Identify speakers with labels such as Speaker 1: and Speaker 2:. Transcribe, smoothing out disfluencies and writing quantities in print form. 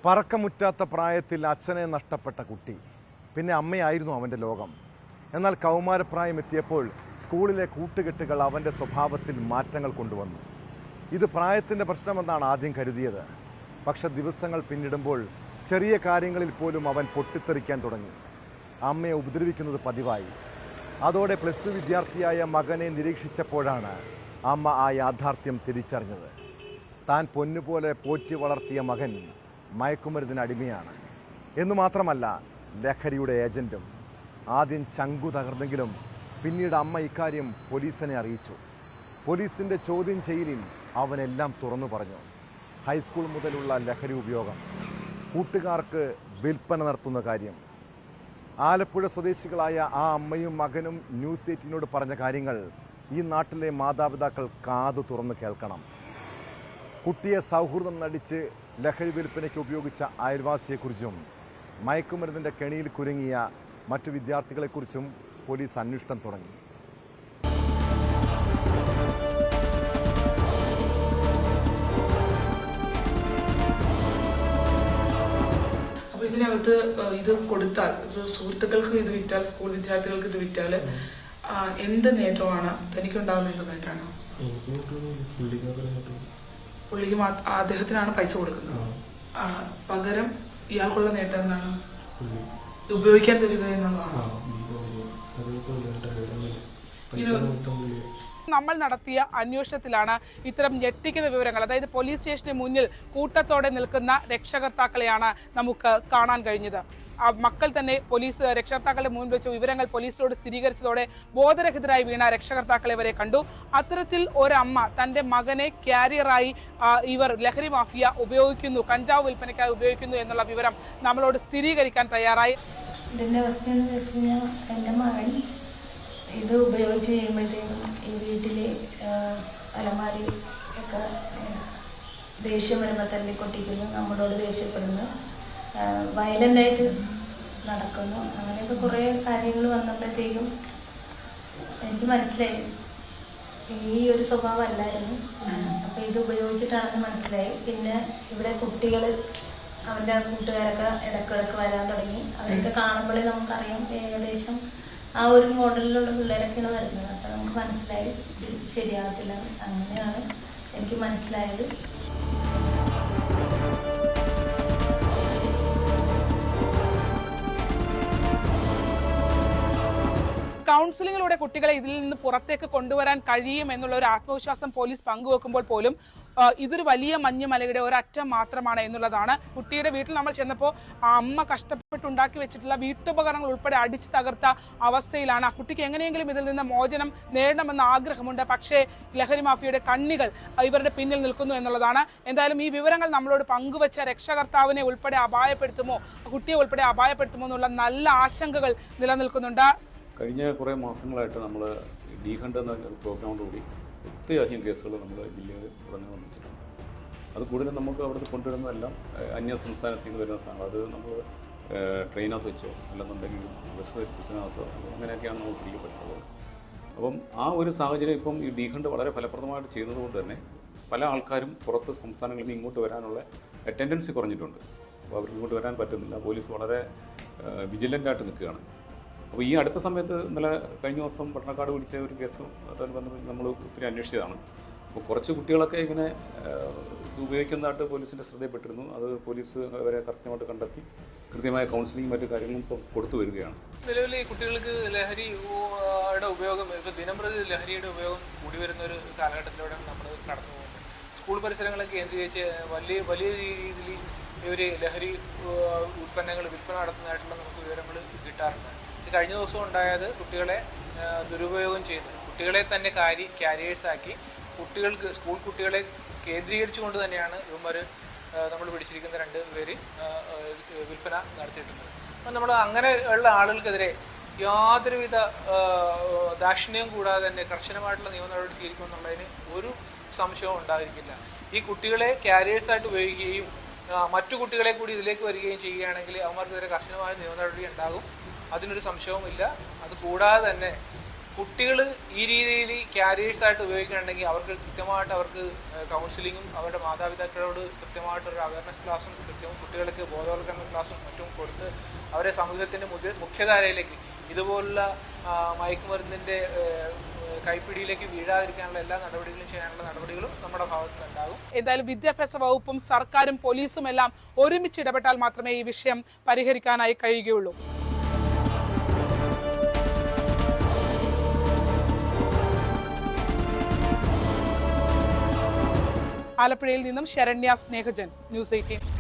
Speaker 1: പറക്കമുറ്റാത്ത പ്രായത്തിൽ അച്ഛനെ നഷ്ടപ്പെട്ട കുട്ടി. പിന്നെ അമ്മയായിരുന്നു അവൻ്റെ ലോകം. എന്നാൽ കൗമാരപ്രായം എത്തിയപ്പോൾ സ്കൂളിലെ കൂട്ടുകെട്ടുകൾ അവൻ്റെ സ്വഭാവത്തിൽ മാറ്റങ്ങൾ കൊണ്ടുവന്നു. ഇത് പ്രായത്തിൻ്റെ പ്രശ്നമെന്നാണ് ആദ്യം കരുതിയത്. പക്ഷെ ദിവസങ്ങൾ പിന്നിടുമ്പോൾ ചെറിയ കാര്യങ്ങളിൽ പോലും അവൻ പൊട്ടിത്തെറിക്കാൻ തുടങ്ങി. അമ്മയെ ഉപദ്രവിക്കുന്നത് പതിവായി. അതോടെ +2 വിദ്യാർത്ഥിയായ മകനെ നിരീക്ഷിച്ചപ്പോഴാണ് അമ്മ ആ യാഥാർത്ഥ്യം തിരിച്ചറിഞ്ഞത്. താൻ പൊന്നുപോലെ പോറ്റി വളർത്തിയ മകൻ മയക്കുമരുന്നിന് അടിമയാണ് എന്നു മാത്രമല്ല, ലഹരിയുടെ ഏജൻറ്റും. ആദ്യം ചങ്കു തകർന്നെങ്കിലും പിന്നീട് അമ്മ ഇക്കാര്യം പോലീസിനെ അറിയിച്ചു. പോലീസിൻ്റെ ചോദ്യം ചെയ്യലിൽ അവനെല്ലാം തുറന്നു പറഞ്ഞു. ഹൈസ്കൂൾ മുതലുള്ള ലഹരി ഉപയോഗം, കൂട്ടുകാർക്ക് വിൽപ്പന നടത്തുന്ന കാര്യം. ആലപ്പുഴ സ്വദേശികളായ ആ അമ്മയും മകനും ന്യൂസ് 18നോട് പറഞ്ഞ കാര്യങ്ങൾ ഈ നാട്ടിലെ മാതാപിതാക്കൾ കാതു തുറന്ന് കേൾക്കണം. കുട്ടിയെ സൗഹൃദം നടിച്ച് ലഹരി വിൽപ്പനയ്ക്ക് ഉപയോഗിച്ച അയൽവാസിയെക്കുറിച്ചും മയക്കുമരുന്നിൻ്റെ കെണിയിൽ കുരുങ്ങിയ മറ്റു വിദ്യാർത്ഥികളെക്കുറിച്ചും പോലീസ് അന്വേഷണം തുടങ്ങി.
Speaker 2: അപ്പോൾ ഇതിനകത്ത് ഇത് കൊടുത്താൽ, സുഹൃത്തുക്കൾക്ക് ഇത് വിറ്റാൽ, സ്കൂൾ വിദ്യാർത്ഥികൾക്ക് ഇത് വിറ്റാൽ എന്ത് നേട്ടമാണ് തനിക്കുണ്ടാകുന്നതെന്ന് വേണ്ടാണ്? പുള്ളിക്ക് അദ്ദേഹത്തിനാണ് പൈസ കൊടുക്കുന്നത്. പകരം ഇയാൾക്കുള്ള നേട്ടം എന്താണ്? ഉപയോഗിക്കാൻ തരിക എന്നുള്ളതാണ്.
Speaker 3: നമ്മൾ നടത്തിയ അന്വേഷണത്തിലാണ് ഇത്തരം ഞെട്ടിക്കുന്ന വിവരങ്ങൾ, അതായത് പോലീസ് സ്റ്റേഷന് മുന്നിൽ കൂട്ടത്തോടെ നിൽക്കുന്ന രക്ഷകർത്താക്കളെയാണ് നമുക്ക് കാണാൻ കഴിഞ്ഞത്. മക്കൾ തന്നെ രക്ഷകർത്താക്കളുടെ മുന്നിൽ വെച്ച് വിവരങ്ങൾ പോലീസിനോട് സ്ഥിരീകരിച്ചതോടെ ബോധരഹിതരായി വീണ രക്ഷകർത്താക്കളെ വരെ കണ്ടു. അത്തരത്തിൽ ഒരമ്മ തന്റെ മകനെ ക്യാരിയറായി ഇവർ ലഹരി മാഫിയ ഉപയോഗിക്കുന്നു, കഞ്ചാവ് വിൽപ്പനയ്ക്കായി ഉപയോഗിക്കുന്നു എന്നുള്ള വിവരം നമ്മളോട് സ്ഥിരീകരിക്കാൻ തയ്യാറായി.
Speaker 4: ഇതിൻ്റെ അവസ്ഥ എന്ന് വെച്ച് കഴിഞ്ഞാൽ എൻ്റെ മകൻ ഇത് ഉപയോഗിച്ച് കഴിയുമ്പോഴത്തേക്കും ഈ വീട്ടിലെ അലമാരി ഒക്കെ ദേഷ്യം വരുമ്പോൾ തന്നെ കൊട്ടിക്കുന്നു, നമ്മളോട് ദേഷ്യപ്പെടുന്നു, വയലൻ്റായിട്ട് നടക്കുന്നു. അങ്ങനെയൊക്കെ കുറേ കാര്യങ്ങൾ വന്നപ്പോഴത്തേക്കും എനിക്ക് മനസ്സിലായി ഈ ഒരു സ്വഭാവം അല്ലായിരുന്നു. അപ്പോൾ ഇത് ഉപയോഗിച്ചിട്ടാണെന്ന് മനസ്സിലായി. പിന്നെ ഇവിടെ കുട്ടികൾ, അവൻ്റെ കൂട്ടുകാരൊക്കെ ഇടയ്ക്കിടയ്ക്ക് വരാൻ തുടങ്ങി. അവരൊക്കെ കാണുമ്പോഴേ നമുക്കറിയാം ഏകദേശം ആ ഒരു മോഡലിലുള്ള പിള്ളേരൊക്കെയാണ് വരുന്നത്. അപ്പോൾ നമുക്ക് മനസ്സിലായി ഇത് ശരിയാകത്തില്ല. അങ്ങനെയാണ് എനിക്ക് മനസ്സിലായത്.
Speaker 3: കൗൺസിലിങ്ങിലൂടെ കുട്ടികളെ ഇതിൽ നിന്ന് പുറത്തേക്ക് കൊണ്ടുവരാൻ കഴിയും എന്നുള്ള ഒരു ആത്മവിശ്വാസം പോലീസ് പങ്കുവെക്കുമ്പോൾ പോലും ഇതൊരു വലിയ മഞ്ഞുമലയുടെ ഒരറ്റം മാത്രമാണ് എന്നുള്ളതാണ്. കുട്ടിയുടെ വീട്ടിൽ നമ്മൾ ചെന്നപ്പോൾ ആ അമ്മ കഷ്ടപ്പെട്ടുണ്ടാക്കി വെച്ചിട്ടുള്ള വീട്ടുപകരണങ്ങൾ ഉൾപ്പെടെ അടിച്ചു തകർത്ത അവസ്ഥയിലാണ്. ആ കുട്ടിക്ക് എങ്ങനെയെങ്കിലും ഇതിൽ നിന്ന് മോചനം നേടണമെന്ന ആഗ്രഹമുണ്ട്. പക്ഷേ ലഹരി മാഫിയയുടെ കണ്ണികൾ ഇവരുടെ പിന്നിൽ നിൽക്കുന്നു എന്നുള്ളതാണ്. എന്തായാലും ഈ വിവരങ്ങൾ നമ്മളോട് പങ്കുവച്ച രക്ഷകർത്താവിനെ ഉൾപ്പെടെ അപായപ്പെടുത്തുമോ, കുട്ടിയെ ഉൾപ്പെടെ അപായപ്പെടുത്തുമോ എന്നുള്ള നല്ല ആശങ്കകൾ നിലനിൽക്കുന്നുണ്ട്.
Speaker 5: കഴിഞ്ഞ കുറേ മാസങ്ങളായിട്ട് നമ്മൾ ഡി-ഹണ്ട് എന്ന പ്രോഗ്രാമോടുകൂടി ഒത്തിരിയധികം കേസുകൾ നമ്മൾ ജില്ലയിൽ ഉടനെ വന്നിട്ടുണ്ട്. അത് കൂടുതലും നമുക്ക് അവിടുത്തെ കൊണ്ടുവരുന്നതെല്ലാം അന്യ സംസ്ഥാനത്തിൽ നിന്ന് വരുന്ന സാധനം. അത് നമ്മൾ ട്രെയിനകത്ത് വെച്ചോ അല്ലെന്നുണ്ടെങ്കിൽ ബസ്സിനകത്തോ അങ്ങനെയൊക്കെയാണ് നമ്മൾ പിടിക്കപ്പെട്ടിട്ടുള്ളത്. അപ്പം ആ ഒരു സാഹചര്യം ഇപ്പം ഈ ഡി-ഹണ്ട് വളരെ ഫലപ്രദമായിട്ട് ചെയ്യുന്നത് കൊണ്ട് തന്നെ പല ആൾക്കാരും പുറത്ത് സംസ്ഥാനങ്ങളിൽ നിന്ന് ഇങ്ങോട്ട് വരാനുള്ള ടെൻഡൻസി കുറഞ്ഞിട്ടുണ്ട്. അപ്പോൾ അവർക്ക് ഇങ്ങോട്ട് വരാൻ പറ്റുന്നില്ല. പോലീസ് വളരെ വിജിലൻ്റായിട്ട് നിൽക്കുകയാണ്. അപ്പോൾ ഈ അടുത്ത സമയത്ത് ഇന്നലെ കഴിഞ്ഞ ദിവസം പട്ടണക്കാട് പിടിച്ച ഒരു കേസ് അതനുബന്ധം നമ്മൾ ഒത്തിരി അന്വേഷിച്ചതാണ്. അപ്പോൾ കുറച്ച് കുട്ടികളൊക്കെ ഇങ്ങനെ ഉപയോഗിക്കുന്നതായിട്ട് പോലീസിൻ്റെ ശ്രദ്ധയിൽപ്പെട്ടിരുന്നു. അത് പോലീസ് അവരെ കൃത്യമായിട്ട് കണ്ടെത്തി കൃത്യമായ കൗൺസിലിംഗ് മറ്റു കാര്യങ്ങളും ഇപ്പോൾ കൊടുത്തു വരികയാണ്.
Speaker 6: നിലവിൽ ഈ കുട്ടികൾക്ക് ലഹരിയുടെ ഉപയോഗം, ഇപ്പോൾ ദിനംപ്രതി ലഹരിയുടെ ഉപയോഗം കൂടി വരുന്ന ഒരു കാലഘട്ടത്തിലൂടെയാണ് നമ്മൾ കടന്നു പോകുന്നത്. സ്കൂൾ പരിസരങ്ങളെ കേന്ദ്രീകരിച്ച് വലിയ രീതിയിൽ ഇവർ ലഹരി ഉൽപ്പന്നങ്ങൾ വിൽപ്പന നടത്തുന്നതായിട്ടുള്ള നമുക്ക് വിവരങ്ങൾ കിട്ടാറുണ്ട്. കഴിഞ്ഞ ദിവസം ഉണ്ടായത് കുട്ടികളെ ദുരുപയോഗം ചെയ്യുന്നു, കുട്ടികളെ തന്നെ ക്യാരിയേഴ്സാക്കി സ്കൂൾ കുട്ടികളെ കേന്ദ്രീകരിച്ചുകൊണ്ട് തന്നെയാണ് ഇവന്മാർ നമ്മൾ പിടിച്ചിരിക്കുന്ന 2 പേര് വിൽപ്പന നടത്തിയിട്ടുള്ളത്. അപ്പം നമ്മൾ അങ്ങനെയുള്ള ആളുകൾക്കെതിരെ യാതൊരുവിധ ദാക്ഷിണ്യവും കൂടാതെ തന്നെ കർശനമായിട്ടുള്ള നിയമ നടപടി സ്വീകരിക്കുമെന്നുള്ളതിന് ഒരു സംശയവും ഉണ്ടായിരിക്കില്ല. ഈ കുട്ടികളെ ക്യാരിയേഴ്സായിട്ട് ഉപയോഗിക്കുകയും മറ്റു കുട്ടികളെ കൂടി ഇതിലേക്ക് വരികയും ചെയ്യുകയാണെങ്കിൽ അവന്മാർക്കെതിരെ കർശനമായ നിയമ നടപടി ഉണ്ടാകും. അതിനൊരു സംശയവുമില്ല. അതുകൂടാതെ തന്നെ കുട്ടികൾ ഈ രീതിയിൽ ക്യാരിയേഴ്സായിട്ട് ഉപയോഗിക്കുകയാണെങ്കിൽ അവർക്ക് കൃത്യമായിട്ട് അവർക്ക് കൗൺസിലിങ്ങും അവരുടെ മാതാപിതാക്കളോട് കൃത്യമായിട്ടൊരു അവയർനെസ് ക്ലാസ്സും കുട്ടികൾക്ക് ബോധവൽക്കരണ ക്ലാസ്സും മറ്റും കൊടുത്ത് അവരെ സമൂഹത്തിൻ്റെ മുഖ്യധാരയിലേക്ക് ഇതുപോലുള്ള മയക്കുമരുന്നിൻ്റെ കൈപ്പിടിയിലേക്ക് വീഴാതിരിക്കാനുള്ള എല്ലാ നടപടികളും ചെയ്യാനുള്ള നടപടികളും നമ്മുടെ ഭാഗത്ത് ഉണ്ടാകും.
Speaker 3: എന്തായാലും വിദ്യാഭ്യാസ വകുപ്പും സർക്കാരും പോലീസും എല്ലാം ഒരുമിച്ച് ഇടപെട്ടാൽ മാത്രമേ ഈ വിഷയം പരിഹരിക്കാനായി കഴിയുകയുള്ളൂ. ആലപ്പുഴയിൽ നിന്നും ശരണ്യ സ്നേഹജൻ, ന്യൂസ് 18.